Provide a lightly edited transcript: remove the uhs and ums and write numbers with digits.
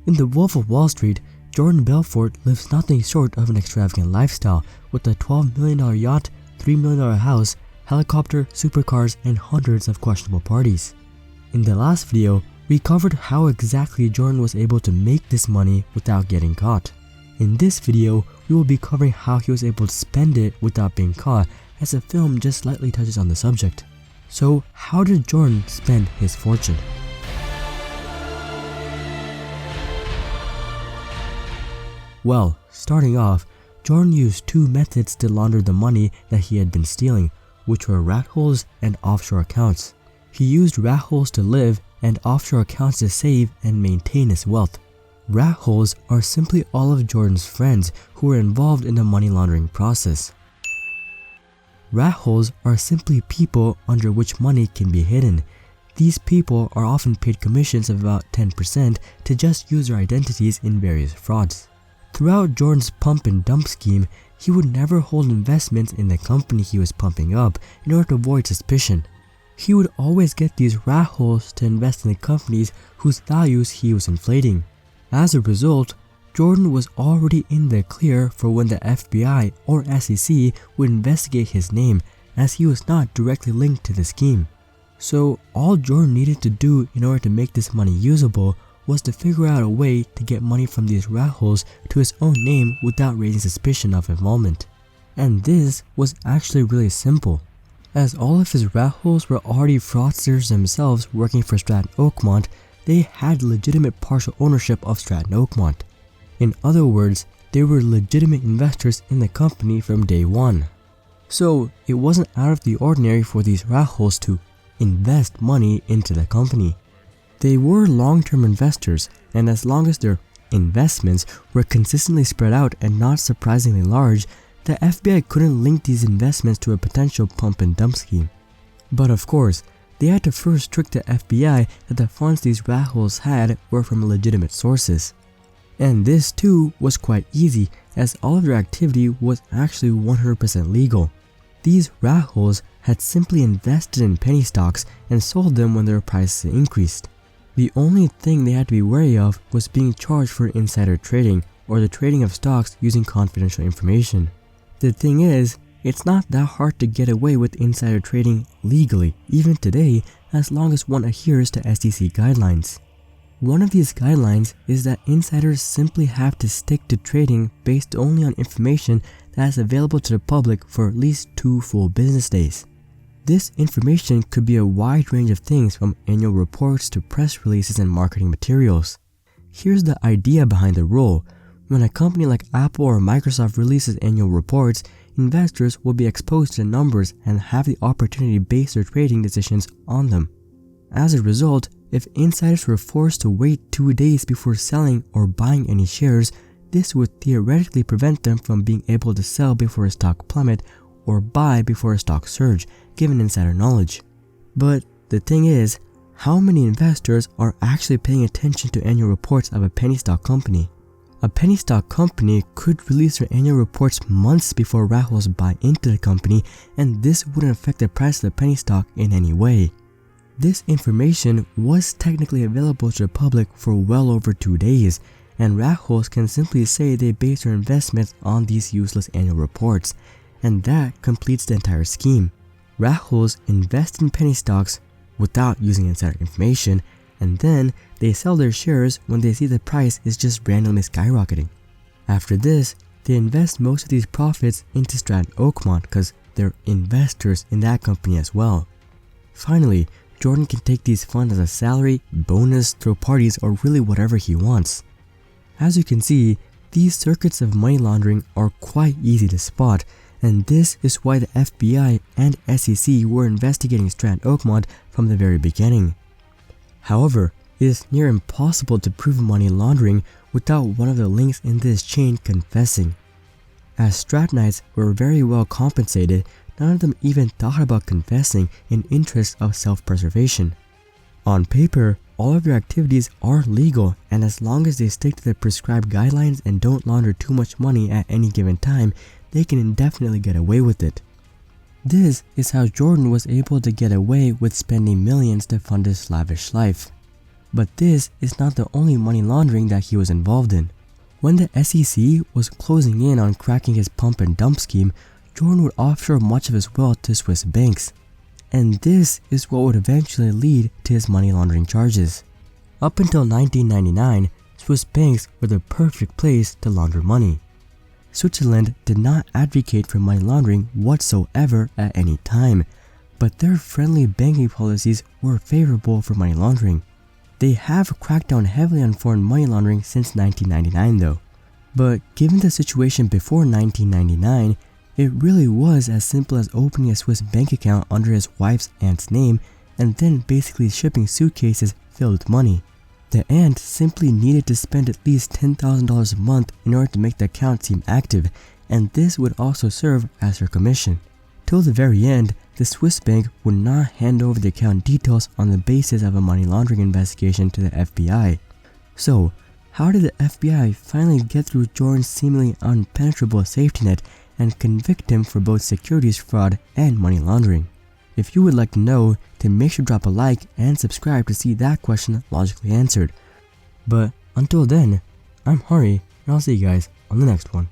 In The Wolf of Wall Street, Jordan Belfort lives nothing short of an extravagant lifestyle with a $12 million yacht, $3 million house, helicopter, supercars, and hundreds of questionable parties. In the last video, we covered how exactly Jordan was able to make this money without getting caught. In this video, we will be covering how he was able to spend it without being caught, as the film just slightly touches on the subject. So, how did Jordan spend his fortune? Well, starting off, Jordan used two methods to launder the money that he had been stealing, which were rat holes and offshore accounts. He used rat holes to live and offshore accounts to save and maintain his wealth. Rat holes are simply all of Jordan's friends who were involved in the money laundering process. Rat holes are simply people under which money can be hidden. These people are often paid commissions of about 10% to just use their identities in various frauds. Throughout Jordan's pump and dump scheme, he would never hold investments in the company he was pumping up in order to avoid suspicion. He would always get these rat holes to invest in the companies whose values he was inflating. As a result, Jordan was already in the clear for when the FBI or SEC would investigate his name, as he was not directly linked to the scheme. So all Jordan needed to do in order to make this money usable was to figure out a way to get money from these rat holes to his own name without raising suspicion of involvement. And this was actually really simple, as all of his rat holes were already fraudsters themselves working for Stratton Oakmont. They had legitimate partial ownership of Stratton Oakmont. In other words, they were legitimate investors in the company from day one. So it wasn't out of the ordinary for these rat holes to invest money into the company. They were long-term investors, and as long as their investments were consistently spread out and not surprisingly large, the FBI couldn't link these investments to a potential pump and dump scheme. But of course, they had to first trick the FBI that the funds these rat holes had were from legitimate sources. And this too was quite easy, as all of their activity was actually 100% legal. These rat holes had simply invested in penny stocks and sold them when their prices increased. The only thing they had to be wary of was being charged for insider trading, or the trading of stocks using confidential information. The thing is, it's not that hard to get away with insider trading legally, even today, as long as one adheres to SEC guidelines. One of these guidelines is that insiders simply have to stick to trading based only on information that is available to the public for at least 2 full business days. This information could be a wide range of things, from annual reports to press releases and marketing materials. Here's the idea behind the rule. When a company like Apple or Microsoft releases annual reports, investors will be exposed to the numbers and have the opportunity to base their trading decisions on them. As a result, if insiders were forced to wait 2 days before selling or buying any shares, this would theoretically prevent them from being able to sell before a stock plummet or buy before a stock surge, given insider knowledge. But the thing is, how many investors are actually paying attention to annual reports of a penny stock company? A penny stock company could release their annual reports months before rat holes buy into the company, and this wouldn't affect the price of the penny stock in any way. This information was technically available to the public for well over 2 days, and rat holes can simply say they base their investments on these useless annual reports, and that completes the entire scheme. Rat holes invest in penny stocks without using insider information, and then they sell their shares when they see the price is just randomly skyrocketing. After this, they invest most of these profits into Stratton Oakmont because they're investors in that company as well. Finally, Jordan can take these funds as a salary, bonus, throw parties, or really whatever he wants. As you can see, these circuits of money laundering are quite easy to spot, and this is why the FBI and SEC were investigating Stratton Oakmont from the very beginning. However, it is near impossible to prove money laundering without one of the links in this chain confessing. As Strattonites were very well compensated, none of them even thought about confessing in interest of self-preservation. On paper, all of their activities are legal, and as long as they stick to the prescribed guidelines and don't launder too much money at any given time, they can indefinitely get away with it. This is how Jordan was able to get away with spending millions to fund his lavish life. But this is not the only money laundering that he was involved in. When the SEC was closing in on cracking his pump and dump scheme, Jordan would offshore much of his wealth to Swiss banks. And this is what would eventually lead to his money laundering charges. Up until 1999, Swiss banks were the perfect place to launder money. Switzerland did not advocate for money laundering whatsoever at any time, but their friendly banking policies were favorable for money laundering. They have cracked down heavily on foreign money laundering since 1999 though. But given the situation before 1999, it really was as simple as opening a Swiss bank account under his wife's aunt's name and then basically shipping suitcases filled with money. The aunt simply needed to spend at least $10,000 a month in order to make the account seem active, and this would also serve as her commission. Till the very end, the Swiss bank would not hand over the account details on the basis of a money laundering investigation to the FBI. So, how did the FBI finally get through Jordan's seemingly impenetrable safety net and convict him for both securities fraud and money laundering? If you would like to know, then make sure to drop a like and subscribe to see that question logically answered. But until then, I'm Hari, and I'll see you guys on the next one.